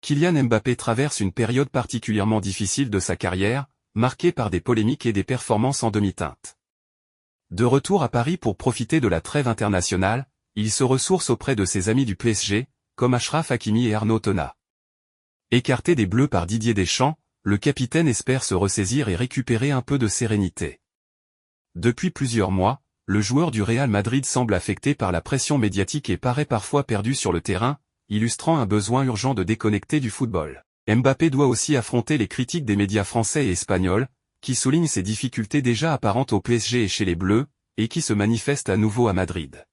Kylian Mbappé traverse une période particulièrement difficile de sa carrière, marquée par des polémiques et des performances en demi-teinte. De retour à Paris pour profiter de la trêve internationale, il se ressource auprès de ses amis du PSG, comme Achraf Hakimi et Arnaud Tonat. Écarté des Bleus par Didier Deschamps, le capitaine espère se ressaisir et récupérer un peu de sérénité. Depuis plusieurs mois, le joueur du Real Madrid semble affecté par la pression médiatique et paraît parfois perdu sur le terrain, illustrant un besoin urgent de déconnecter du football. Mbappé doit aussi affronter les critiques des médias français et espagnols, qui soulignent ses difficultés déjà apparentes au PSG et chez les Bleus, et qui se manifestent à nouveau à Madrid.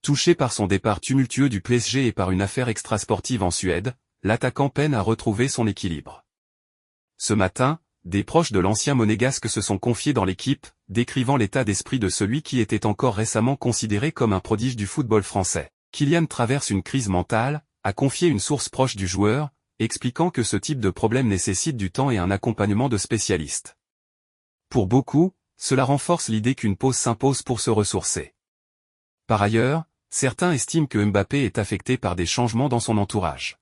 Touché par son départ tumultueux du PSG et par une affaire extrasportive en Suède, l'attaquant peine à retrouver son équilibre. Ce matin, des proches de l'ancien monégasque se sont confiés dans l'équipe, décrivant l'état d'esprit de celui qui était encore récemment considéré comme un prodige du football français. Kylian traverse une crise mentale, a confié une source proche du joueur, expliquant que ce type de problème nécessite du temps et un accompagnement de spécialistes. Pour beaucoup, cela renforce l'idée qu'une pause s'impose pour se ressourcer. Par ailleurs, certains estiment que Mbappé est affecté par des changements dans son entourage.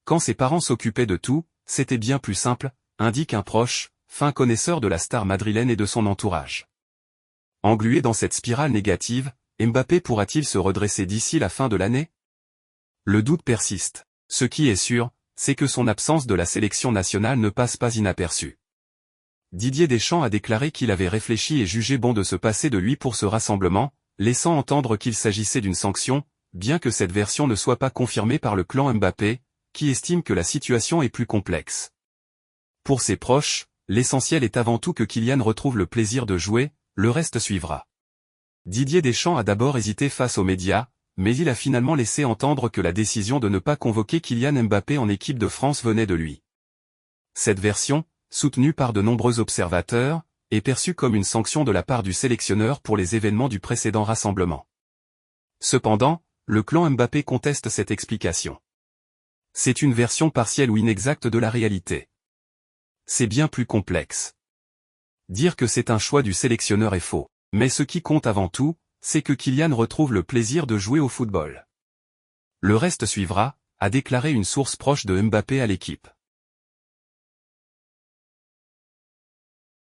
Quand ses parents s'occupaient de tout, c'était bien plus simple, indique un proche, fin connaisseur de la star madrilène et de son entourage. Englué dans cette spirale négative, Mbappé pourra-t-il se redresser d'ici la fin de l'année? Le doute persiste. Ce qui est sûr, c'est que son absence de la sélection nationale ne passe pas inaperçue. Didier Deschamps a déclaré qu'il avait réfléchi et jugé bon de se passer de lui pour ce rassemblement, laissant entendre qu'il s'agissait d'une sanction, bien que cette version ne soit pas confirmée par le clan Mbappé, qui estime que la situation est plus complexe. Pour ses proches, l'essentiel est avant tout que Kylian retrouve le plaisir de jouer, le reste suivra. Didier Deschamps a d'abord hésité face aux médias, mais il a finalement laissé entendre que la décision de ne pas convoquer Kylian Mbappé en équipe de France venait de lui. Cette version, soutenue par de nombreux observateurs, est perçue comme une sanction de la part du sélectionneur pour les événements du précédent rassemblement. Cependant, le clan Mbappé conteste cette explication. C'est une version partielle ou inexacte de la réalité. C'est bien plus complexe. Dire que c'est un choix du sélectionneur est faux. Mais ce qui compte avant tout, c'est que Kylian retrouve le plaisir de jouer au football. Le reste suivra, a déclaré une source proche de Mbappé à l'équipe.